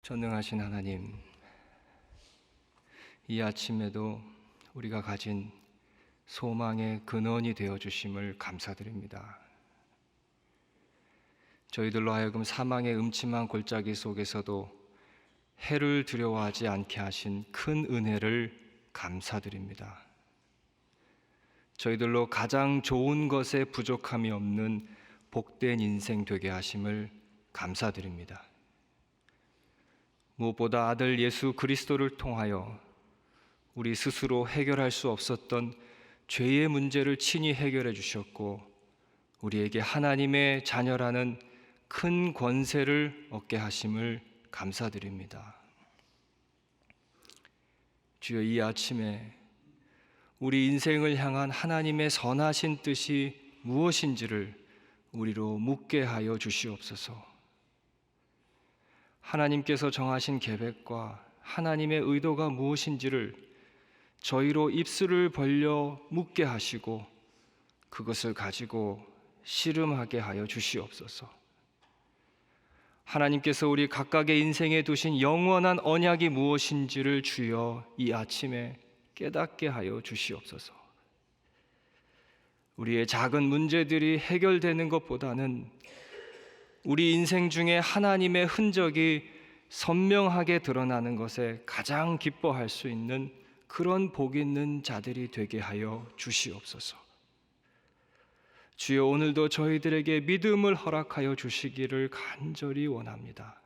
전능하신 하나님, 이 아침에도 우리가 가진 소망의 근원이 되어 주심을 감사드립니다. 저희들로 하여금 사망의 음침한 골짜기 속에서도 해를 두려워하지 않게 하신 큰 은혜를 감사드립니다. 저희들로 가장 좋은 것에 부족함이 없는 복된 인생 되게 하심을 감사드립니다. 무엇보다 아들 예수 그리스도를 통하여 우리 스스로 해결할 수 없었던 죄의 문제를 친히 해결해 주셨고, 우리에게 하나님의 자녀라는 큰 권세를 얻게 하심을 감사드립니다. 주여, 이 아침에 우리 인생을 향한 하나님의 선하신 뜻이 무엇인지를 우리로 묻게 하여 주시옵소서. 하나님께서 정하신 계획과 하나님의 의도가 무엇인지를 저희로 입술을 벌려 묻게 하시고, 그것을 가지고 씨름하게 하여 주시옵소서. 하나님께서 우리 각각의 인생에 두신 영원한 언약이 무엇인지를 주여 이 아침에 깨닫게 하여 주시옵소서. 우리의 작은 문제들이 해결되는 것보다는 우리 인생 중에 하나님의 흔적이 선명하게 드러나는 것에 가장 기뻐할 수 있는 그런 복 있는 자들이 되게 하여 주시옵소서. 주여, 오늘도 저희들에게 믿음을 허락하여 주시기를 간절히 원합니다.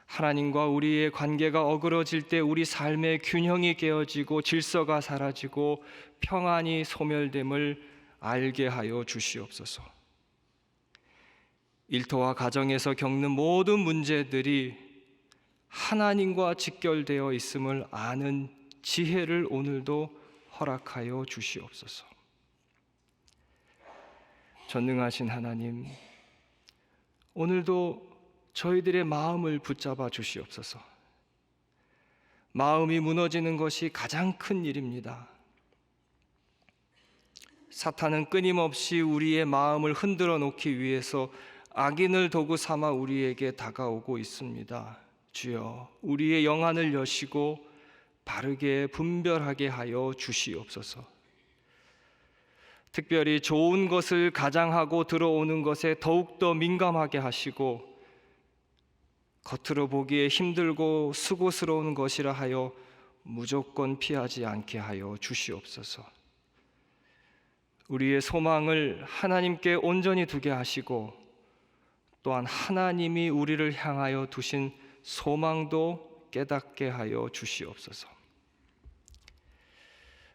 하나님과 우리의 관계가 어그러질 때 우리 삶의 균형이 깨어지고 질서가 사라지고 평안이 소멸됨을 알게 하여 주시옵소서. 일터와 가정에서 겪는 모든 문제들이 하나님과 직결되어 있음을 아는 지혜를 오늘도 허락하여 주시옵소서. 전능하신 하나님, 오늘도 저희들의 마음을 붙잡아 주시옵소서. 마음이 무너지는 것이 가장 큰 일입니다. 사탄은 끊임없이 우리의 마음을 흔들어 놓기 위해서 악인을 도구 삼아 우리에게 다가오고 있습니다. 주여, 우리의 영안을 여시고 바르게 분별하게 하여 주시옵소서. 특별히 좋은 것을 가장하고 들어오는 것에 더욱더 민감하게 하시고, 겉으로 보기에 힘들고 수고스러운 것이라 하여 무조건 피하지 않게 하여 주시옵소서. 우리의 소망을 하나님께 온전히 두게 하시고, 또한 하나님이 우리를 향하여 두신 소망도 깨닫게 하여 주시옵소서.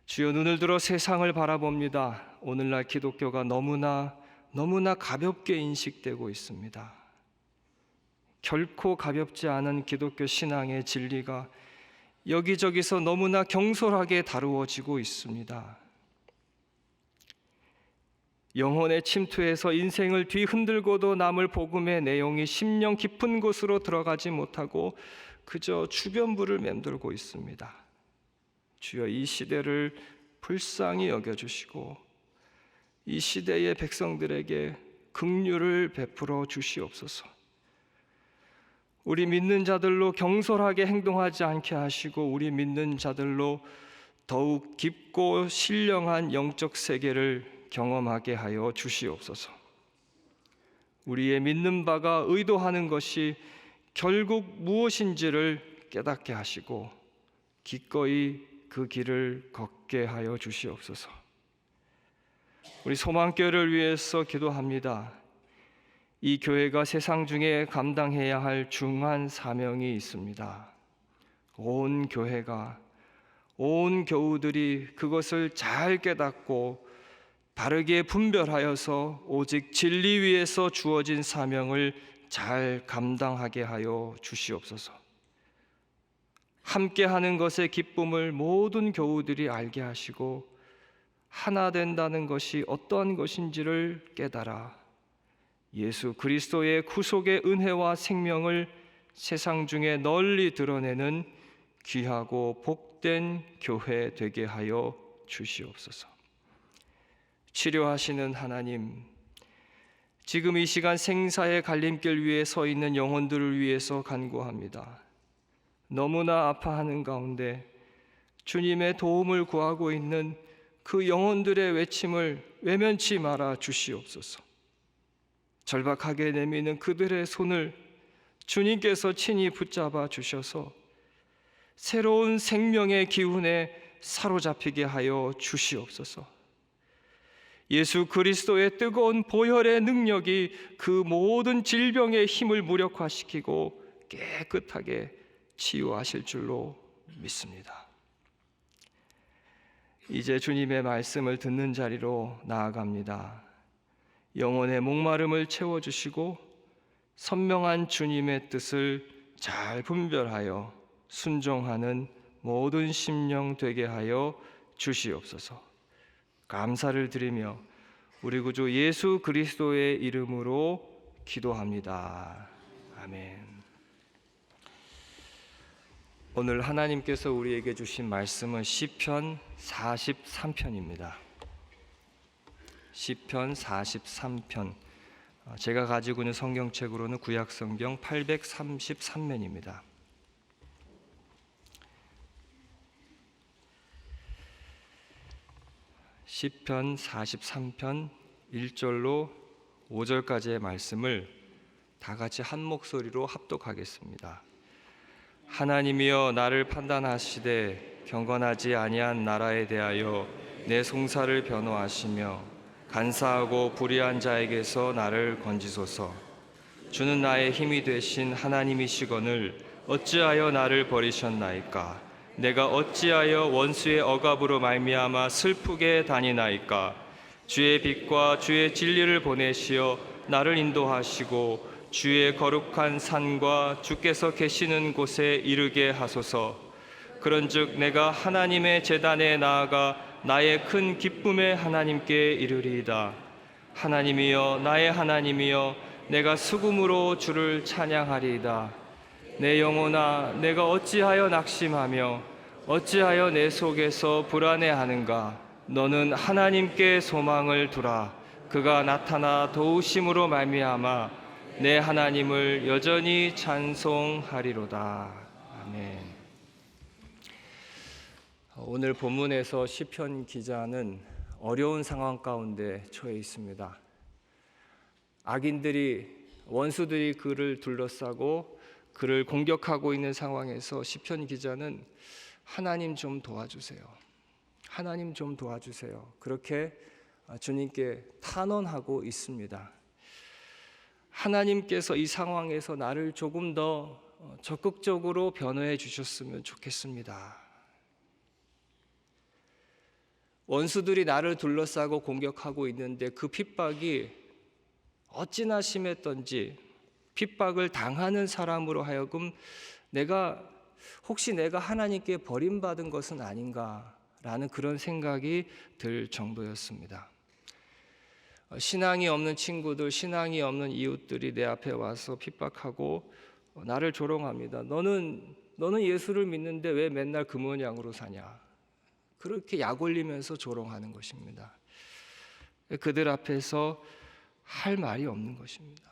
주여, 눈을 들어 세상을 바라봅니다. 오늘날 기독교가 너무나 가볍게 인식되고 있습니다. 결코 가볍지 않은 기독교 신앙의 진리가 여기저기서 너무나 경솔하게 다루어지고 있습니다. 영혼의 침투에서 인생을 뒤흔들고도 남을 복음의 내용이 심령 깊은 곳으로 들어가지 못하고 그저 주변부를 맴돌고 있습니다. 주여, 이 시대를 불쌍히 여겨주시고 이 시대의 백성들에게 긍휼을 베풀어 주시옵소서. 우리 믿는 자들로 경솔하게 행동하지 않게 하시고, 우리 믿는 자들로 더욱 깊고 신령한 영적 세계를 경험하게 하여 주시옵소서. 우리의 믿는 바가 의도하는 것이 결국 무엇인지를 깨닫게 하시고 기꺼이 그 길을 걷게 하여 주시옵소서. 우리 소망교회를 위해서 기도합니다. 이 교회가 세상 중에 감당해야 할 중한 사명이 있습니다. 온 교회가, 온 교우들이 그것을 잘 깨닫고 바르게 분별하여서 오직 진리 위에서 주어진 사명을 잘 감당하게 하여 주시옵소서. 함께 하는 것의 기쁨을 모든 교우들이 알게 하시고 하나 된다는 것이 어떠한 것인지를 깨달아 예수 그리스도의 구속의 은혜와 생명을 세상 중에 널리 드러내는 귀하고 복된 교회 되게 하여 주시옵소서. 치료하시는 하나님, 지금 이 시간 생사의 갈림길 위에 서 있는 영혼들을 위해서 간구합니다. 너무나 아파하는 가운데 주님의 도움을 구하고 있는 그 영혼들의 외침을 외면치 말아 주시옵소서. 절박하게 내미는 그들의 손을 주님께서 친히 붙잡아 주셔서 새로운 생명의 기운에 사로잡히게 하여 주시옵소서. 예수 그리스도의 뜨거운 보혈의 능력이 그 모든 질병의 힘을 무력화시키고 깨끗하게 치유하실 줄로 믿습니다. 이제 주님의 말씀을 듣는 자리로 나아갑니다. 영혼의 목마름을 채워주시고 선명한 주님의 뜻을 잘 분별하여 순종하는 모든 심령 되게 하여 주시옵소서. 감사를 드리며 우리 구주 예수 그리스도의 이름으로 기도합니다. 아멘. 오늘 하나님께서 우리에게 주신 말씀은 시편 43편입니다. 시편 43편. 제가 가지고 있는 성경책으로는 구약성경 833면입니다. 시편 43편 1절로 5절까지의 말씀을 다 같이 한 목소리로 합독하겠습니다. 하나님이여 나를 판단하시되 경건하지 아니한 나라에 대하여 내 송사를 변호하시며 간사하고 불의한 자에게서 나를 건지소서. 주는 나의 힘이 되신 하나님이시거늘 어찌하여 나를 버리셨나이까? 내가 어찌하여 원수의 억압으로 말미암아 슬프게 다니나이까? 주의 빛과 주의 진리를 보내시어 나를 인도하시고 주의 거룩한 산과 주께서 계시는 곳에 이르게 하소서. 그런즉 내가 하나님의 제단에 나아가 나의 큰 기쁨의 하나님께 이르리이다. 하나님이여 나의 하나님이여 내가 수금으로 주를 찬양하리이다. 내 영혼아 내가 어찌하여 낙심하며 어찌하여 내 속에서 불안해하는가? 너는 하나님께 소망을 두라. 그가 나타나 도우심으로 말미암아 내 하나님을 여전히 찬송하리로다. 아멘. 오늘 본문에서 시편 기자는 어려운 상황 가운데 처해 있습니다. 악인들이 원수들이 그를 둘러싸고 그를 공격하고 있는 상황에서 시편 기자는 하나님 좀 도와주세요. 하나님 좀 도와주세요. 그렇게 주님께 탄원하고 있습니다. 하나님께서 이 상황에서 나를 조금 더 적극적으로 변호해 주셨으면 좋겠습니다. 원수들이 나를 둘러싸고 공격하고 있는데 그 핍박이 어찌나 심했던지 핍박을 당하는 사람으로 하여금 혹시 내가 하나님께 버림받은 것은 아닌가라는 그런 생각이 들 정도였습니다. 신앙이 없는 친구들, 신앙이 없는 이웃들이 내 앞에 와서 핍박하고 나를 조롱합니다. 너는 예수를 믿는데 왜 맨날 그 모양으로 사냐? 그렇게 약 올리면서 조롱하는 것입니다. 그들 앞에서 할 말이 없는 것입니다.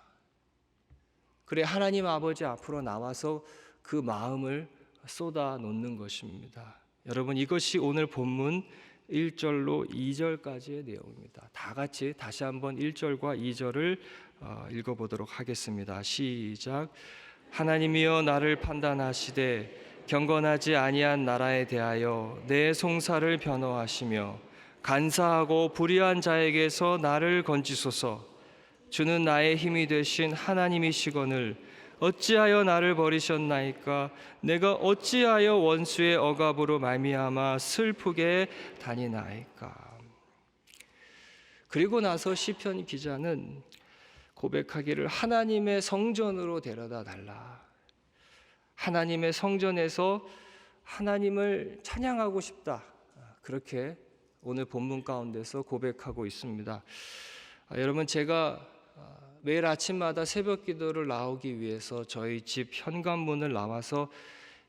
그래 하나님 아버지 앞으로 나와서 그 마음을 쏟아 놓는 것입니다. 여러분 이것이 오늘 본문 1절로 2절까지의 내용입니다. 다 같이 다시 한번 1절과 2절을 읽어보도록 하겠습니다. 시작. 하나님이여 나를 판단하시되 경건하지 아니한 나라에 대하여 내 송사를 변호하시며 간사하고 불의한 자에게서 나를 건지소서. 주는 나의 힘이 되신 하나님이시거늘 어찌하여 나를 버리셨나이까? 내가 어찌하여 원수의 억압으로 말미암아 슬프게 다니나이까? 그리고 나서 시편 기자는 고백하기를 하나님의 성전으로 데려다 달라. 하나님의 성전에서 하나님을 찬양하고 싶다. 그렇게 오늘 본문 가운데서 고백하고 있습니다. 여러분 제가 매일 아침마다 새벽 기도를 나오기 위해서 저희 집 현관문을 나와서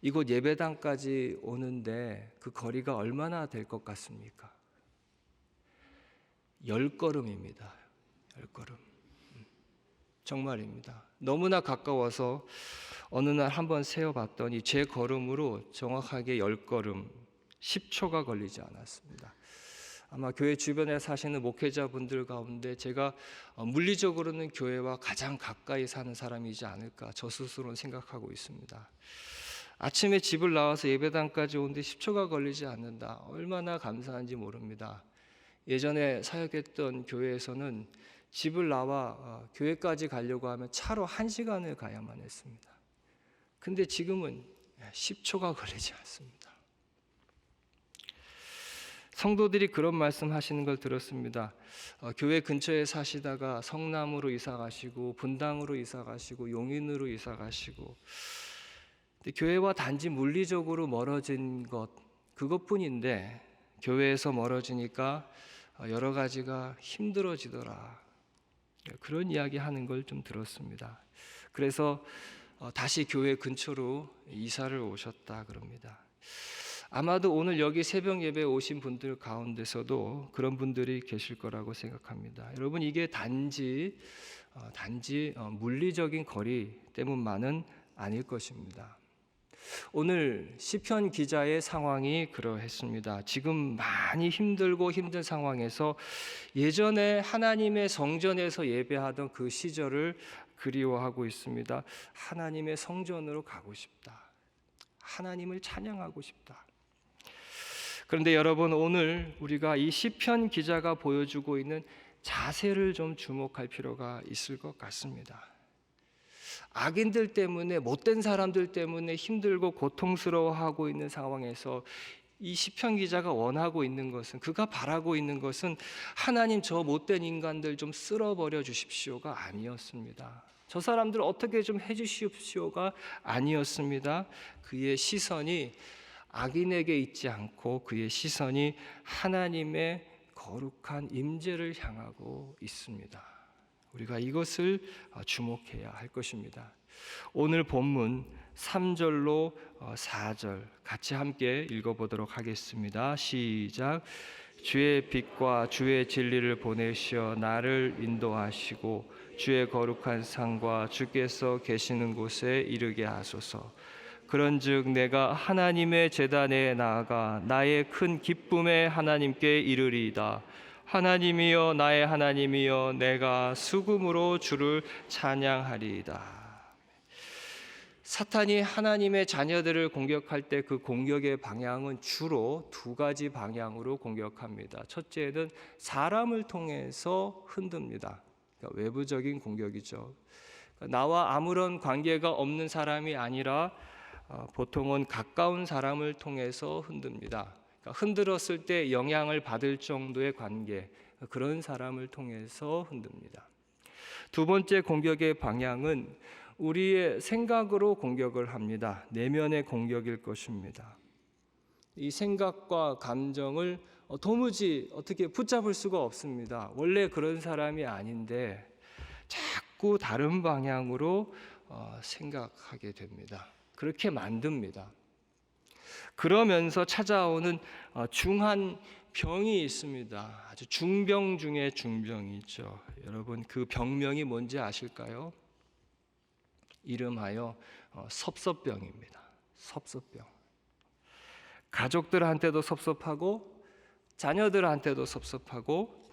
이곳 예배당까지 오는데 그 거리가 얼마나 될 것 같습니까? 10걸음입니다. 10걸음. 정말입니다. 너무나 가까워서 어느 날 한번 세어봤더니 제 걸음으로 정확하게 10걸음 10초가 걸리지 않았습니다. 아마 교회 주변에 사시는 목회자분들 가운데 제가 물리적으로는 교회와 가장 가까이 사는 사람이지 않을까 저 스스로는 생각하고 있습니다. 아침에 집을 나와서 예배당까지 오는데 10초가 걸리지 않는다. 얼마나 감사한지 모릅니다. 예전에 사역했던 교회에서는 집을 나와 교회까지 가려고 하면 차로 1시간을 가야만 했습니다. 근데 지금은 10초가 걸리지 않습니다. 성도들이 그런 말씀 하시는 걸 들었습니다. 교회 근처에 사시다가 성남으로 이사 가시고 분당으로 이사 가시고 용인으로 이사 가시고, 교회와 단지 물리적으로 멀어진 것 그것뿐인데 교회에서 멀어지니까 여러 가지가 힘들어지더라, 그런 이야기 하는 걸 좀 들었습니다. 그래서 다시 교회 근처로 이사를 오셨다 그럽니다. 아마도 오늘 여기 새벽 예배에 오신 분들 가운데서도 그런 분들이 계실 거라고 생각합니다. 여러분, 이게 단지 물리적인 거리 때문만은 아닐 것입니다. 오늘 시편 기자의 상황이 그러했습니다. 지금 많이 힘들고 힘든 상황에서 예전에 하나님의 성전에서 예배하던 그 시절을 그리워하고 있습니다. 하나님의 성전으로 가고 싶다. 하나님을 찬양하고 싶다. 그런데 여러분, 오늘 우리가 이 시편 기자가 보여주고 있는 자세를 좀 주목할 필요가 있을 것 같습니다. 악인들 때문에, 못된 사람들 때문에 힘들고 고통스러워하고 있는 상황에서 이 시편 기자가 원하고 있는 것은, 그가 바라고 있는 것은 하나님 저 못된 인간들 좀 쓸어버려 주십시오가 아니었습니다. 저 사람들 어떻게 좀 해주십시오가 아니었습니다. 그의 시선이 악인에게 있지 않고 그의 시선이 하나님의 거룩한 임재를 향하고 있습니다. 우리가 이것을 주목해야 할 것입니다. 오늘 본문 3절로 4절 같이 함께 읽어보도록 하겠습니다. 시작. 주의 빛과 주의 진리를 보내시어 나를 인도하시고 주의 거룩한 산과 주께서 계시는 곳에 이르게 하소서. 그런즉 내가 하나님의 제단에 나아가 나의 큰 기쁨에 하나님께 이르리이다. 하나님이여, 나의 하나님이여, 내가 수금으로 주를 찬양하리이다. 사탄이 하나님의 자녀들을 공격할 때 그 공격의 방향은 주로 두 가지 방향으로 공격합니다. 첫째는 사람을 통해서 흔듭니다. 그러니까 외부적인 공격이죠. 나와 아무런 관계가 없는 사람이 아니라 보통은 가까운 사람을 통해서 흔듭니다. 그러니까 흔들었을 때 영향을 받을 정도의 관계, 그런 사람을 통해서 흔듭니다. 두 번째 공격의 방향은 우리의 생각으로 공격을 합니다. 내면의 공격일 것입니다. 이 생각과 감정을 도무지 어떻게 붙잡을 수가 없습니다. 원래 그런 사람이 아닌데 자꾸 다른 방향으로 생각하게 됩니다. 그렇게 만듭니다. 그러면서 찾아오는 중한 병이 있습니다. 아주 중병 중에 중병이죠. 여러분, 그 병명이 뭔지 아실까요? 이름하여 섭섭병입니다. 섭섭병. 가족들한테도 섭섭하고 자녀들한테도 섭섭하고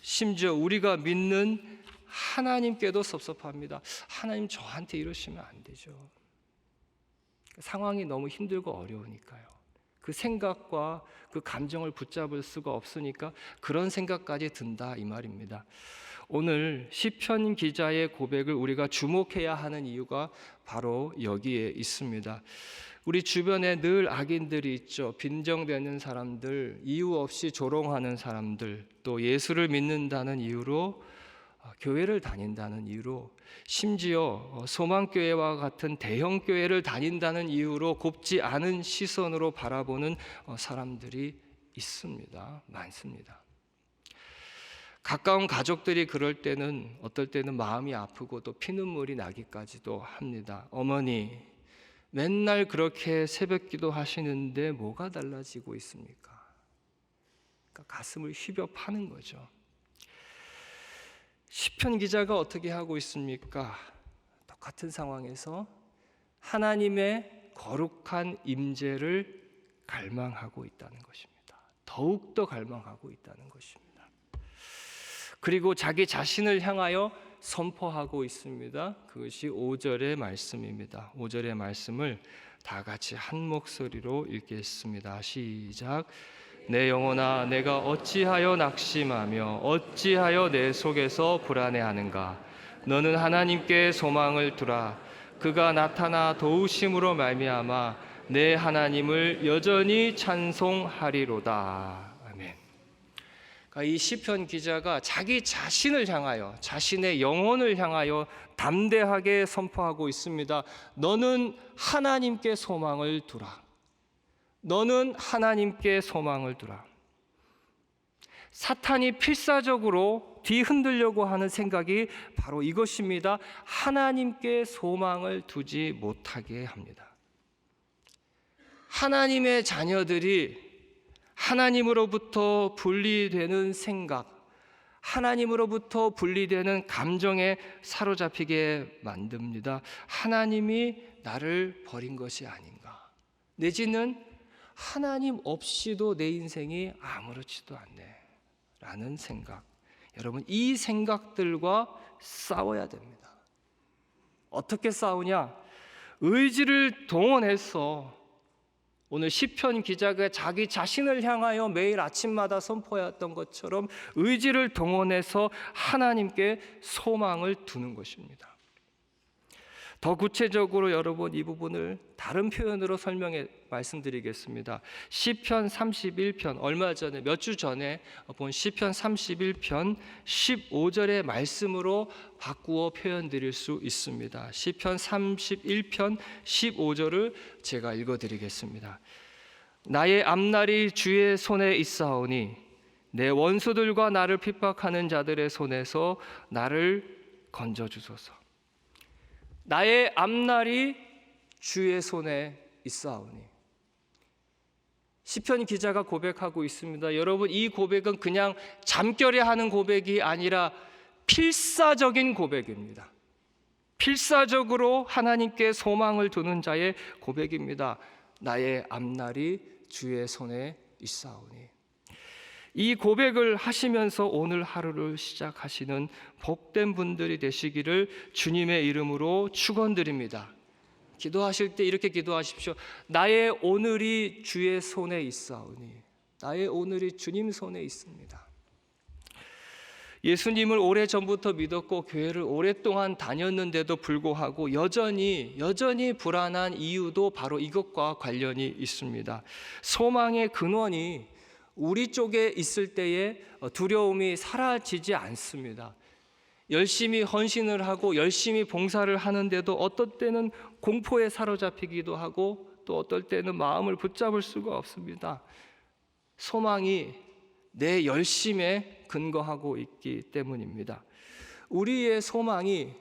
심지어 우리가 믿는 하나님께도 섭섭합니다. 하나님, 저한테 이러시면 안 되죠. 상황이 너무 힘들고 어려우니까요. 그 생각과 그 감정을 붙잡을 수가 없으니까 그런 생각까지 든다, 이 말입니다. 오늘 시편 기자의 고백을 우리가 주목해야 하는 이유가 바로 여기에 있습니다. 우리 주변에 늘 악인들이 있죠. 빈정대는 사람들, 이유 없이 조롱하는 사람들, 또 예수를 믿는다는 이유로, 교회를 다닌다는 이유로, 심지어 소망교회와 같은 대형교회를 다닌다는 이유로 곱지 않은 시선으로 바라보는 사람들이 있습니다. 많습니다. 가까운 가족들이 그럴 때는, 어떨 때는 마음이 아프고 또 피눈물이 나기까지도 합니다. 어머니, 맨날 그렇게 새벽기도 하시는데 뭐가 달라지고 있습니까? 그러니까 가슴을 휘벼 파는 거죠. 시편 기자가 어떻게 하고 있습니까? 똑같은 상황에서 하나님의 거룩한 임재를 갈망하고 있다는 것입니다. 더욱더 갈망하고 있다는 것입니다. 그리고 자기 자신을 향하여 선포하고 있습니다. 그것이 5절의 말씀입니다. 5절의 말씀을 다 같이 한 목소리로 읽겠습니다. 시작. 내 영혼아, 내가 어찌하여 낙심하며 어찌하여 내 속에서 불안해하는가? 너는 하나님께 소망을 두라. 그가 나타나 도우심으로 말미암아 내 하나님을 여전히 찬송하리로다. 아멘. 이 시편 기자가 자기 자신을 향하여, 자신의 영혼을 향하여 담대하게 선포하고 있습니다. 너는 하나님께 소망을 두라. 너는 하나님께 소망을 두라. 사탄이 필사적으로 뒤흔들려고 하는 생각이 바로 이것입니다. 하나님께 소망을 두지 못하게 합니다. 하나님의 자녀들이 하나님으로부터 분리되는 생각, 하나님으로부터 분리되는 감정에 사로잡히게 만듭니다. 하나님이 나를 버린 것이 아닌가? 내지는 하나님 없이도 내 인생이 아무렇지도 않네 라는 생각. 여러분, 이 생각들과 싸워야 됩니다. 어떻게 싸우냐? 의지를 동원해서 오늘 시편 기자가 자기 자신을 향하여 매일 아침마다 선포했던 것처럼 의지를 동원해서 하나님께 소망을 두는 것입니다. 더 구체적으로 여러분 이 부분을 다른 표현으로 설명해 말씀드리겠습니다. 시편 31편, 얼마 전에 몇 주 전에 본 시편 31편 15절의 말씀으로 바꾸어 표현 드릴 수 있습니다. 시편 31편 15절을 제가 읽어 드리겠습니다. 나의 앞날이 주의 손에 있사오니 내 원수들과 나를 핍박하는 자들의 손에서 나를 건져 주소서. 나의 앞날이 주의 손에 있사오니. 시편 기자가 고백하고 있습니다. 여러분, 이 고백은 그냥 잠결에 하는 고백이 아니라 필사적인 고백입니다. 필사적으로 하나님께 소망을 두는 자의 고백입니다. 나의 앞날이 주의 손에 있사오니. 이 고백을 하시면서 오늘 하루를 시작하시는 복된 분들이 되시기를 주님의 이름으로 축원드립니다. 기도하실 때 이렇게 기도하십시오. 나의 오늘이 주의 손에 있사오니. 나의 오늘이 주님 손에 있습니다. 예수님을 오래전부터 믿었고 교회를 오랫동안 다녔는데도 불구하고 여전히 불안한 이유도 바로 이것과 관련이 있습니다. 소망의 근원이 우리 쪽에 있을 때에 두려움이 사라지지 않습니다. 열심히 헌신을 하고 열심히 봉사를 하는데도 어떨 때는 공포에 사로잡히기도 하고 또 어떨 때는 마음을 붙잡을 수가 없습니다. 소망이 내 열심에 근거하고 있기 때문입니다. 우리의 소망이,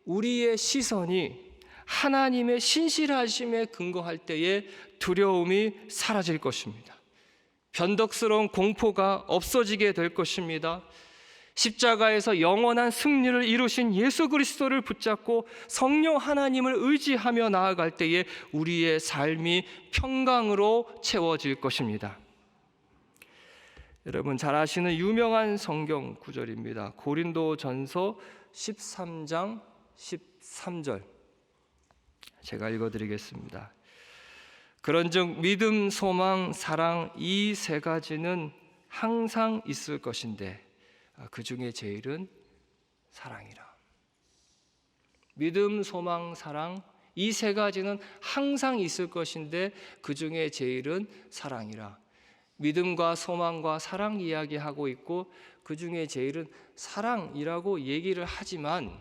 우리의 시선이 하나님의 신실하심에 근거할 때에 두려움이 사라질 것입니다. 변덕스러운 공포가 없어지게 될 것입니다. 십자가에서 영원한 승리를 이루신 예수 그리스도를 붙잡고 성령 하나님을 의지하며 나아갈 때에 우리의 삶이 평강으로 채워질 것입니다. 여러분 잘 아시는 유명한 성경 구절입니다. 고린도전서 13장 13절 제가 읽어드리겠습니다. 그런즉 믿음, 소망, 사랑 이 세 가지는 항상 있을 것인데 그 중에 제일은 사랑이라. 믿음, 소망, 사랑 이 세 가지는 항상 있을 것인데 그 중에 제일은 사랑이라. 믿음과 소망과 사랑 이야기하고 있고 그 중에 제일은 사랑이라고 얘기를 하지만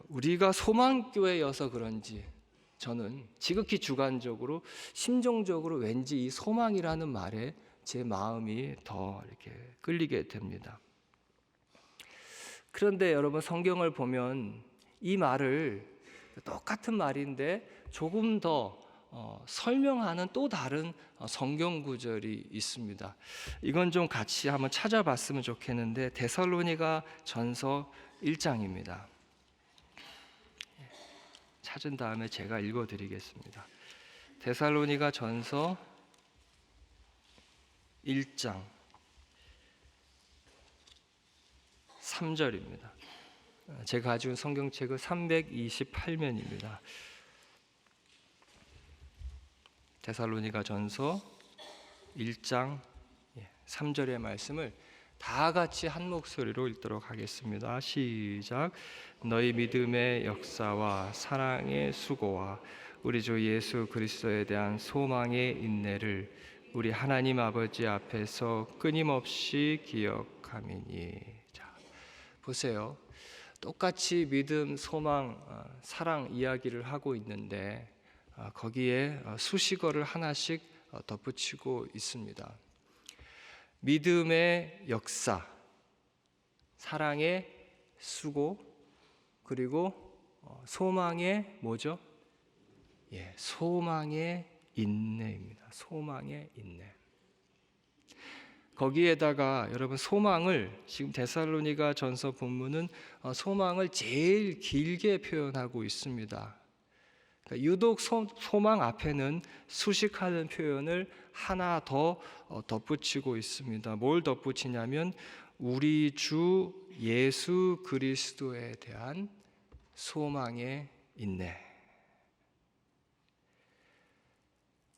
우리가 소망교회여서 그런지 저는 지극히 주관적으로 심정적으로 왠지 이 소망이라는 말에 제 마음이 더 이렇게 끌리게 됩니다. 그런데 여러분 성경을 보면 이 말을 똑같은 말인데 조금 더 설명하는 또 다른 성경 구절이 있습니다. 이건 좀 같이 한번 찾아봤으면 좋겠는데 데살로니가 전서 1장입니다. 찾은 다음에 제가 읽어드리겠습니다. 데살로니가 전서 1장 3절입니다. 제가 가지고 있는 성경책은 328면입니다. 데살로니가 전서 1장 3절의 말씀을 다 같이 한 목소리로 읽도록 하겠습니다. 시작. 너희 믿음의 역사와 사랑의 수고와 우리 주 예수 그리스도에 대한 소망의 인내를 우리 하나님 아버지 앞에서 끊임없이 기억함이니. 자, 보세요. 똑같이 믿음, 소망, 사랑 이야기를 하고 있는데 거기에 수식어를 하나씩 덧붙이고 있습니다. 믿음의 역사, 사랑의 수고, 그리고 소망의 뭐죠? 소망의 인내입니다. 소망의 인내. 거기에다가 여러분 소망을 지금 데살로니가 전서 본문은 소망을 제일 길게 표현하고 있습니다. 그러니까 유독 소망 앞에는 수식하는 표현을 하나 더 덧붙이고 있습니다. 뭘 덧붙이냐면 우리 주 예수 그리스도에 대한 소망의 인내.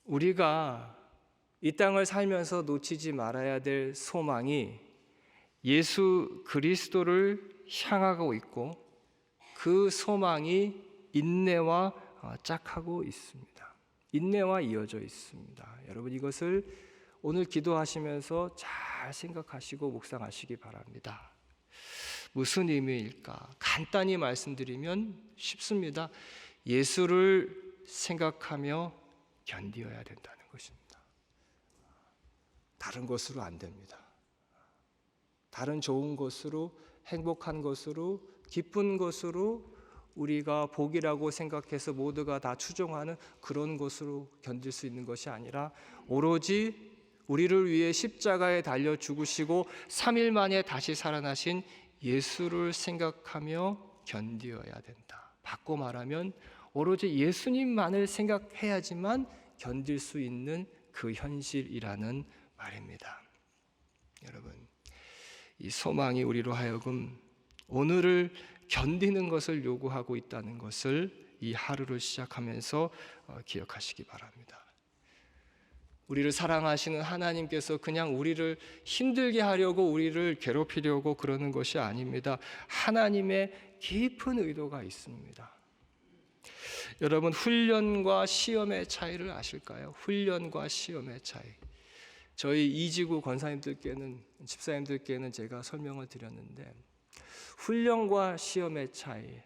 우리가 이 땅을 살면서 놓치지 말아야 될 소망이 예수 그리스도를 향하고 있고 그 소망이 인내와 짝하고 있습니다. 인내와 이어져 있습니다. 여러분 이것을 오늘 기도하시면서 잘 생각하시고 묵상하시기 바랍니다. 무슨 의미일까? 간단히 말씀드리면 쉽습니다. 예수를 생각하며 견디어야 된다는 것입니다. 다른 것으로 안 됩니다. 다른 좋은 것으로, 행복한 것으로, 기쁜 것으로 우리가 복이라고 생각해서 모두가 다 추종하는 그런 것으로 견딜 수 있는 것이 아니라 오로지 우리를 위해 십자가에 달려 죽으시고 3일 만에 다시 살아나신 예수를 생각하며 견디어야 된다. 바꿔 말하면 오로지 예수님만을 생각해야지만 견딜 수 있는 그 현실이라는 말입니다. 여러분, 이 소망이 우리로 하여금 오늘을 견디는 것을 요구하고 있다는 것을 이 하루를 시작하면서 기억하시기 바랍니다. 우리를 사랑하시는 하나님께서 그냥 우리를 힘들게 하려고 우리를 괴롭히려고 그러는 것이 아닙니다. 하나님의 깊은 의도가 있습니다. 여러분 훈련과 시험의 차이를 아실까요? 훈련과 시험의 차이. 저희 이지구 권사님들께는 집사님들께는 제가 설명을 드렸는데 훈련과 시험의 차이.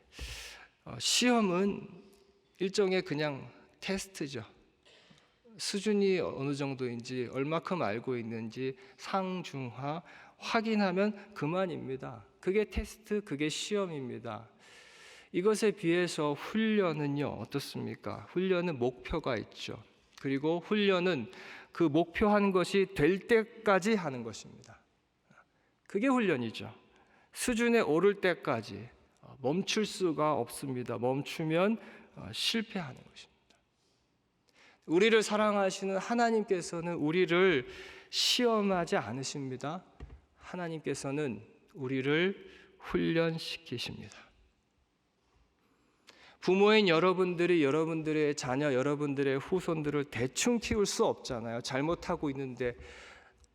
시험은 일종의 그냥 테스트죠. 수준이 어느 정도인지 얼마큼 알고 있는지 상중하 확인하면 그만입니다. 그게 테스트, 그게 시험입니다. 이것에 비해서 훈련은요 어떻습니까? 훈련은 목표가 있죠. 그리고 훈련은 그 목표한 것이 될 때까지 하는 것입니다. 그게 훈련이죠. 수준에 오를 때까지 멈출 수가 없습니다. 멈추면 실패하는 것입니다. 우리를 사랑하시는 하나님께서는 우리를 시험하지 않으십니다. 하나님께서는 우리를 훈련시키십니다. 부모인 여러분들이 여러분들의 자녀, 여러분들의 후손들을 대충 키울 수 없잖아요. 잘못하고 있는데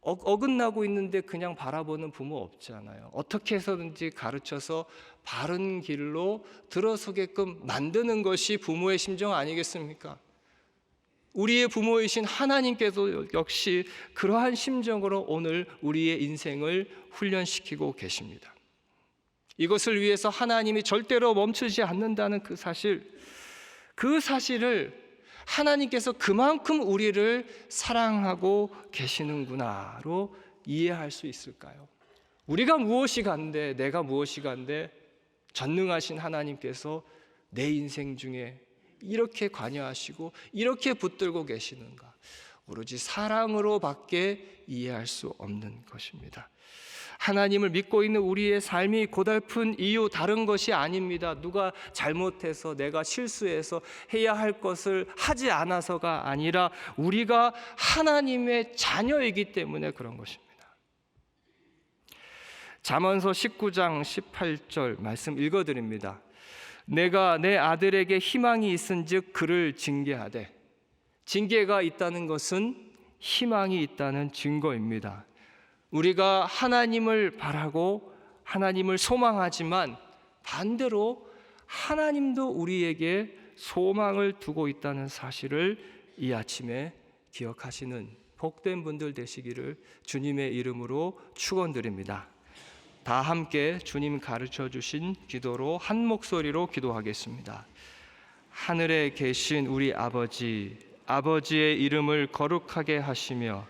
어긋나고 있는데 그냥 바라보는 부모 없잖아요. 어떻게 해서든지 가르쳐서 바른 길로 들어서게끔 만드는 것이 부모의 심정 아니겠습니까? 우리의 부모이신 하나님께서 역시 그러한 심정으로 오늘 우리의 인생을 훈련시키고 계십니다. 이것을 위해서 하나님이 절대로 멈추지 않는다는 그 사실을 하나님께서 그만큼 우리를 사랑하고 계시는구나로 이해할 수 있을까요? 우리가 무엇이 간데, 내가 무엇이 간데 전능하신 하나님께서 내 인생 중에 이렇게 관여하시고 이렇게 붙들고 계시는가? 오로지 사랑으로밖에 이해할 수 없는 것입니다. 하나님을 믿고 있는 우리의 삶이 고달픈 이유 다른 것이 아닙니다. 누가 잘못해서 내가 실수해서 해야 할 것을 하지 않아서가 아니라 우리가 하나님의 자녀이기 때문에 그런 것입니다. 잠언서 19장 18절 말씀 읽어드립니다. 내가 내 아들에게 희망이 있은즉 그를 징계하되. 징계가 있다는 것은 희망이 있다는 증거입니다. 우리가 하나님을 바라고 하나님을 소망하지만 반대로 하나님도 우리에게 소망을 두고 있다는 사실을 이 아침에 기억하시는 복된 분들 되시기를 주님의 이름으로 축원드립니다. 다 함께 주님 가르쳐 주신 기도로 한 목소리로 기도하겠습니다. 하늘에 계신 우리 아버지, 아버지의 이름을 거룩하게 하시며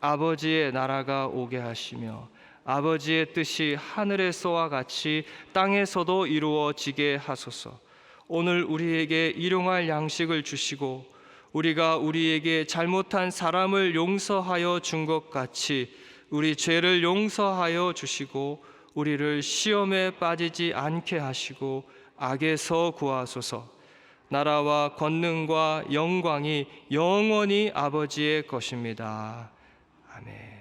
아버지의 나라가 오게 하시며 아버지의 뜻이 하늘에서와 같이 땅에서도 이루어지게 하소서. 오늘 우리에게 일용할 양식을 주시고 우리가 우리에게 잘못한 사람을 용서하여 준 것 같이 우리 죄를 용서하여 주시고 우리를 시험에 빠지지 않게 하시고 악에서 구하소서. 나라와 권능과 영광이 영원히 아버지의 것입니다. 아멘.